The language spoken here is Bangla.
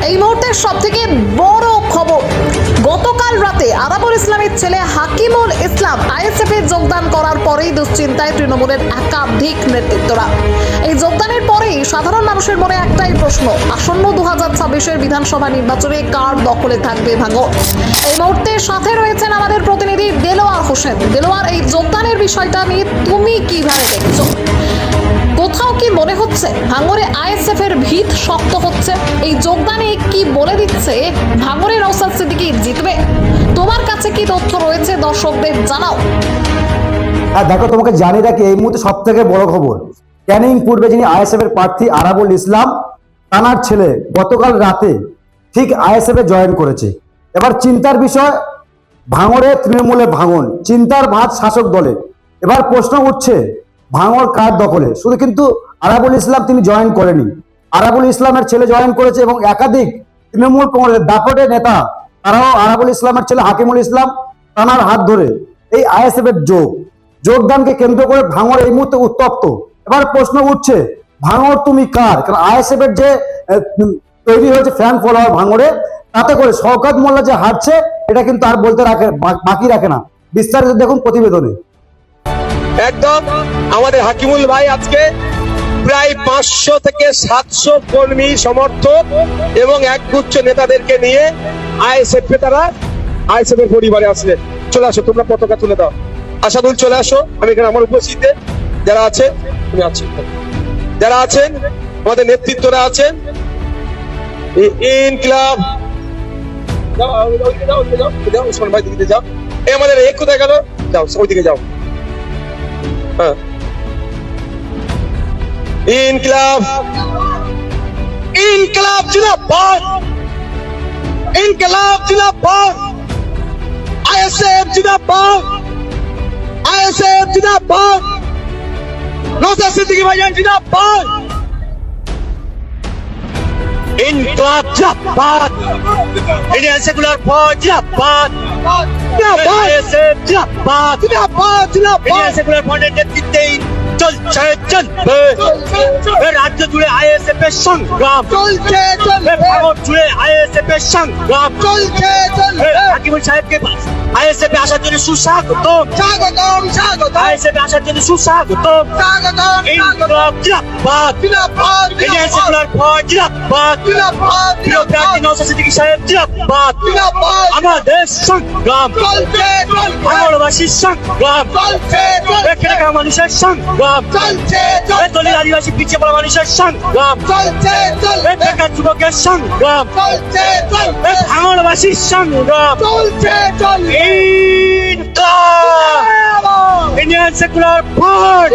এই মুহূর্তের সবথেকে বড় খবর, গতকাল রাতে আরাবুল ইসলামের ছেলে হাকিমুল ইসলাম আইএসএফ এ যোগদান করার পরেই দুশ্চিন্তায় তৃণমূলের একাধিক নেতৃত্বরা। এই যোগদানের পরেই সাধারণ মানুষের মনে একটাই প্রশ্ন, আসন্ন 2026-এর বিধানসভা নির্বাচনে কার দখলে থাকবে ভাঙড়? এই মুহূর্তে সাথে রয়েছেন আমাদের প্রতিনিধি দেলোয়ার হোসেন। দেলোয়ার, এই যোগদানের বিষয়টা নিয়ে তুমি কিভাবে দেখছো? কোথাও কি মনে হচ্ছে ভাঙড়ে আইএসএফ এর ভিত শক্ত হচ্ছে? এই যোগদানে কি বলে দিচ্ছে ভাঙড়ে নওশাদ সিদ্দিকী জিতবে? তোমার কাছে কি তথ্য রয়েছে দর্শকদের জানাও। হ্যাঁ দেখো, তোমাকে জানিয়ে রাখি এই মুহূর্তে সব থেকে বড় খবর, ক্যানিং পূর্বে যিনি আইএসএফ এর প্রার্থী আরাবুল ইসলাম, তানার ছেলে গতকাল রাতে ঠিক আইএসএফ এ জয়েন করেছে। এবার চিন্তার বিষয়, ভাঙড়ে তৃণমূলে ভাঙন, চিন্তার ভাঁজ শাসক দলের। এবার প্রশ্ন উঠছে ভাঙড় কার দখলে? শুধু কিন্তু আরাবুল ইসলাম তিনি জয়েন করেনি, আরাবুল ইসলামের ছেলে জয়েন করেছে এবং একাধিক তৃণমূল কংগ্রেসের দাপটে নেতা তারাও আরাবুল ইসলামের ছেলে হাকিমুল ইসলাম তানার হাত ধরে এই আইএসএফ এর যোগদানকে কেন্দ্র করে ভাঙড় এই মুহূর্তে উত্তপ্ত। এবার প্রশ্ন উঠছে ভাঙড় তুমি কার? কারণ আইএসএফ এর যে তৈরি হয়েছে ফ্যান ফলোয়ার ভাঙড়ে, তাতে করে শওকত মোল্লা যে হারছে এটা কিন্তু আর বলতে বাকি রাখে না। বিস্তারিত দেখুন প্রতিবেদনে। একদম আমাদের হাকিমুল ভাই আজকে প্রায় 500 থেকে 700 কর্মী সমর্থক এবং একগুচ্ছ নেতাদেরকে নিয়ে আইএসএফ তারা আইএসএফ এর পরিবারে আসলে। চলে আসো, তোমরা পতাকা তুলে দাও। আশাদুল চলে আসো, আমি এখানে আমার উপস্থিতিতে যারা আছে তুমি আছি, যারা আছেন আমাদের নেতৃত্বরা আছেন, ইনকিলাব যাও ওসমান ভাই দিকে যাও, এই আমাদের এক কোথায় গেল, যাও ওইদিকে যাও। হ্যাঁ, ইনকিলাব ইনকিলাব জিন্দাবাদ, ইনকিলাব জিন্দাবাদ, আইএসএফ জিন্দাবাদ, আইএসএফ জিন্দাবাদ, নওশাদ সিদ্দিকী ভাইজান জিন্দাবাদ, ইনকিলাব জিন্দাবাদ, ইন্ডিয়ান সেকুলার ফ্রন্ট জিন্দাবাদ, আইএসএফ জিন্দাবাদ, জিন্দাবাদ, জিন্দাবাদ, ইন্ডিয়ান সেকুলার ফ্রন্টের নেতৃত্বে চলছে চলবে রাজ্য জুড়ে আইএসএফ এর সংগ্রাম, চলছে চলবে ভারত জুড়ে আইএসএফ এর সংগ্রাম, চলছে চলবে। হাকিমুল সাহেবকে আইএসএফ এ আসার জন্য সুস্বাগতম, স্বাগতম স্বাগতম, আইএসএফ এ আসার জন্য সুস্বাগতম, স্বাগতম। ইনকিলাব জিন্দাবাদ, জিন্দাবাদ, ইন্ডিয়ান সেকুলার ফ্রন্ট জিন্দাবাদ, জিন্দাবাদ, প্রিয় প্রার্থী নওশাদ সিদ্দিকী সাহেব জিন্দাবাদ, জিন্দাবাদ। আমাদের সংগ্রাম চলছে চলবে, ভাঙড়বাসীর সংগ্রাম চলছে চলবে, এখানকার মানুষের সংগ্রাম চলছে চলবে, দলিত আদিবাসী পিছিয়ে পড়া মানুষের সংগ্রাম চলছে চলবে, বেকার যুবকের সংগ্রাম চলছে চলবে, ভাঙড়বাসীর সংগ্রাম চলছে চলবে। ইনকিলাব, ইন্ডিয়ান সেকুলার ফ্রন্ট,